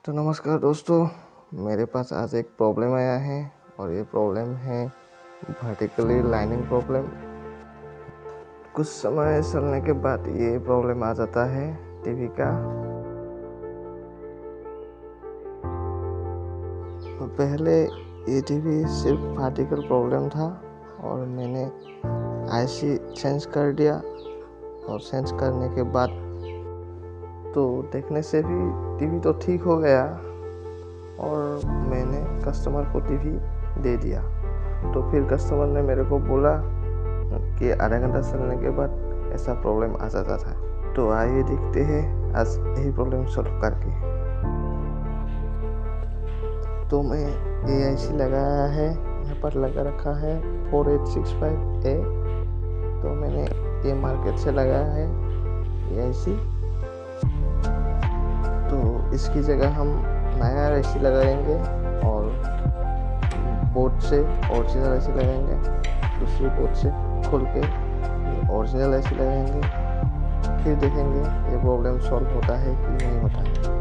तो नमस्कार दोस्तों, मेरे पास आज एक प्रॉब्लम आया है और ये प्रॉब्लम है वर्टिकली लाइनिंग प्रॉब्लम। कुछ समय चलने के बाद ये प्रॉब्लम आ जाता है टीवी का। पहले ये टीवी सिर्फ वर्टिकल प्रॉब्लम था और मैंने आईसी चेंज कर दिया और चेंज करने के बाद तो देखने से भी टीवी तो ठीक हो गया और मैंने कस्टमर को टीवी दे दिया। तो फिर कस्टमर ने मेरे को बोला कि आधा घंटा चलने के बाद ऐसा प्रॉब्लम आ जाता था। तो आइए देखते हैं आज यही प्रॉब्लम सॉल्व करके। तो मैं AIC लगाया है, यहाँ पर लगा रखा है 4865A। तो मैंने ये मार्केट से लगाया है AIC। तो इसकी जगह हम नया AC लगाएंगे और बोर्ड से ओरिजिनल AC लगाएंगे। दूसरी बोर्ड से खोल के ओरिजिनल AC लगाएंगे। फिर देखेंगे ये प्रॉब्लम सॉल्व होता है कि नहीं होता है।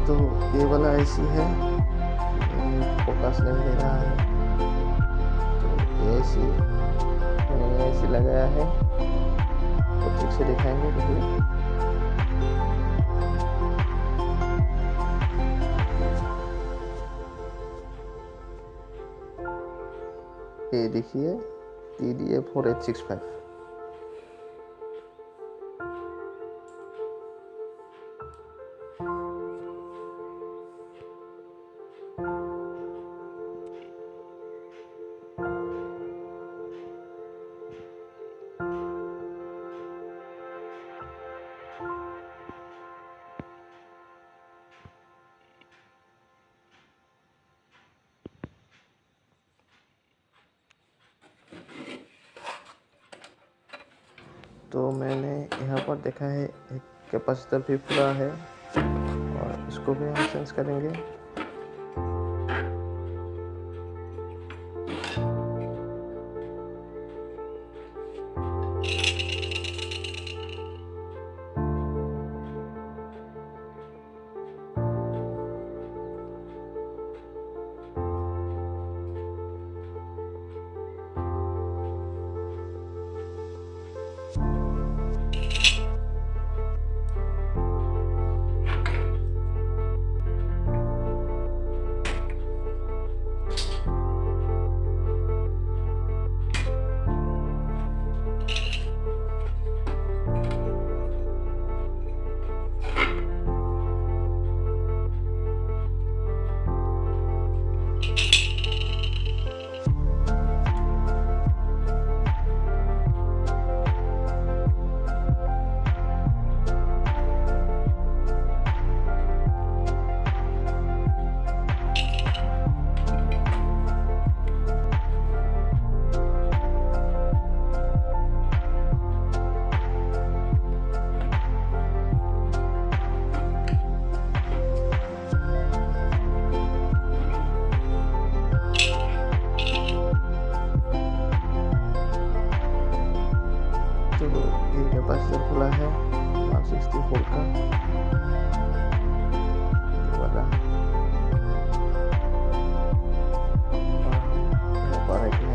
तो ये वाला IC है, फोकस नहीं दे रहा है। तो ये IC लगाया है तो ठीक से दिखाएंगे देखिए। ये देखिए TDA 4865। तो मैंने यहाँ पर देखा है एक कैपेसिटर भी पूरा है और इसको भी हम चेंज करेंगे।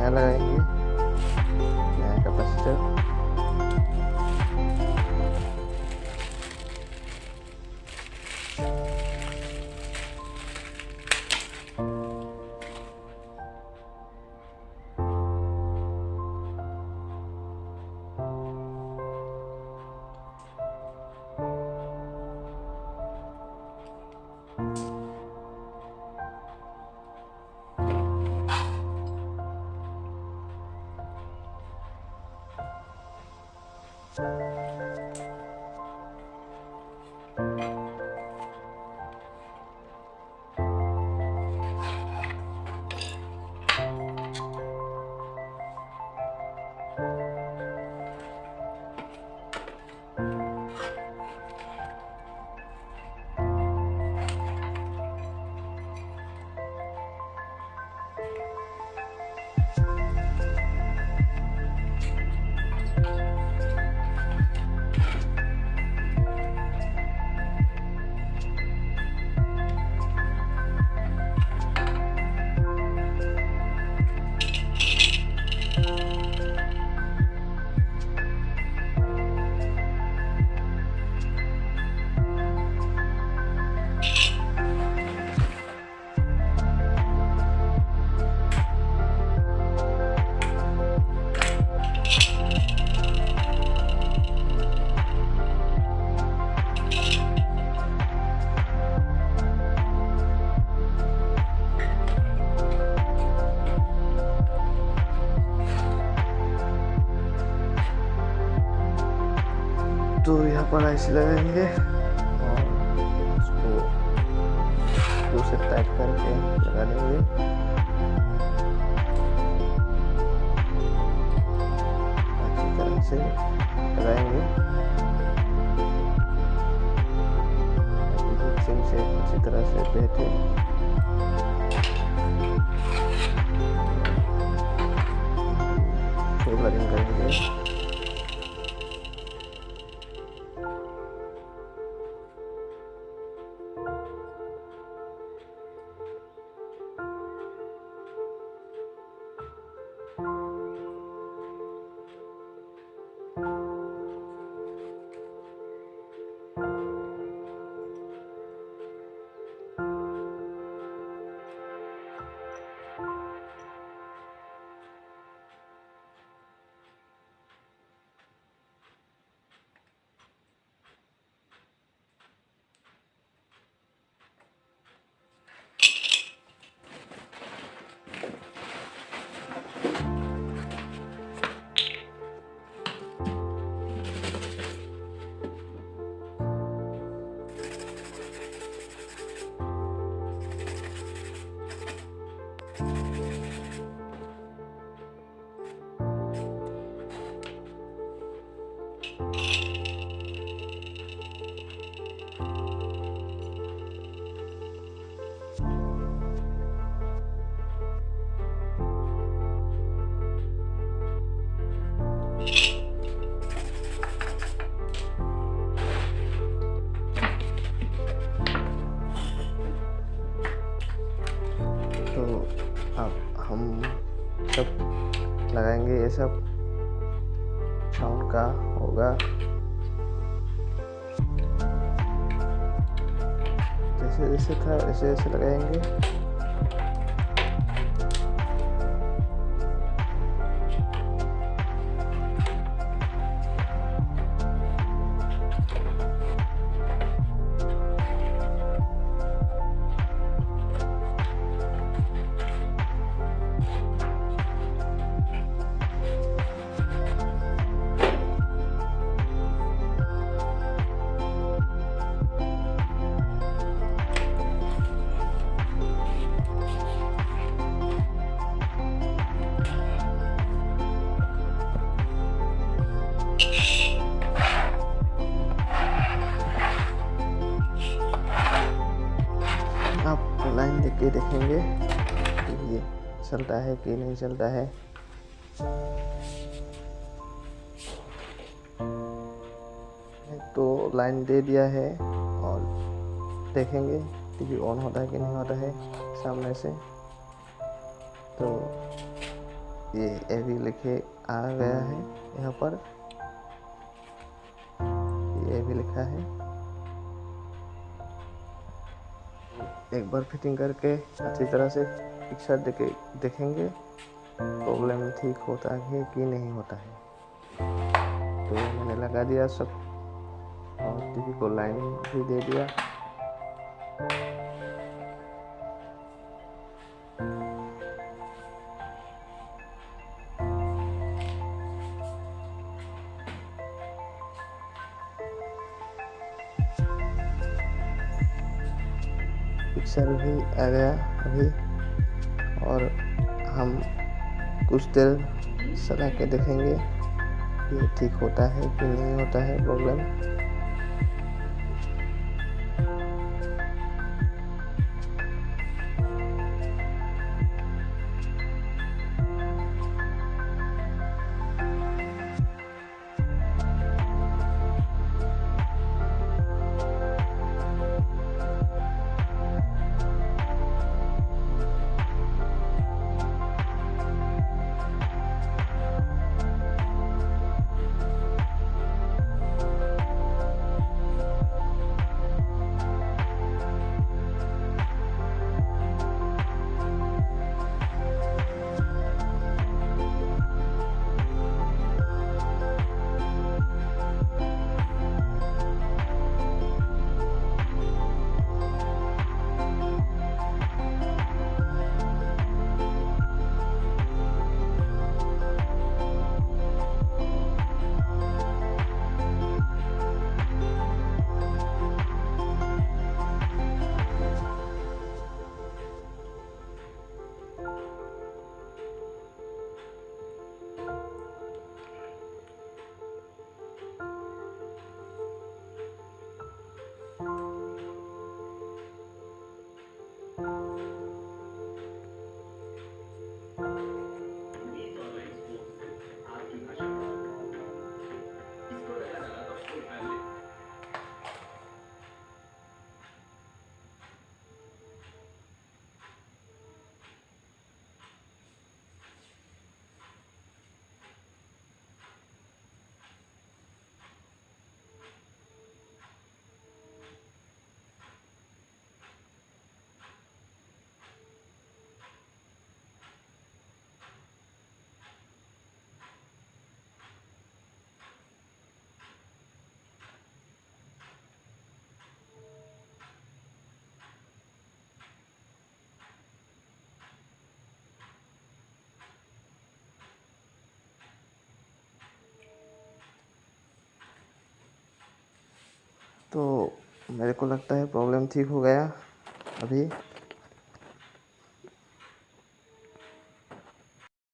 नया लगाएंगे, नया कैपेसिटर। तो यहाँ पर ऐसे लगाएंगे और उसको स्क्रू से टाइट करके लगा देंगे। अच्छी तरह से लगाएंगे, फिक्सिंग से अच्छी तरह से बैठे। सोल्डरिंग करेंगे। तो अब हम सब लगाएंगे, ये सब साउंड का होगा। जैसे जैसे था वैसे वैसे लगाएंगे। आप लाइन देख के देखेंगे कि ये चलता है कि नहीं चलता है। तो लाइन दे दिया है और देखेंगे टीवी ऑन होता है कि नहीं होता है सामने से। तो ये भी लिखे आ गया है यहाँ पर, ये भी लिखा है। एक बार फिटिंग करके अच्छी तरह से पिक्चर देखेंगे प्रॉब्लम ठीक होता है कि नहीं होता है। तो मैंने लगा दिया सब और टीवी को लाइन भी दे दिया। पिक्चर भी आ गया अभी, और हम कुछ देर चला के देखेंगे ये ठीक होता है कि नहीं होता है प्रॉब्लम। तो मेरे को लगता है प्रॉब्लम ठीक हो गया अभी।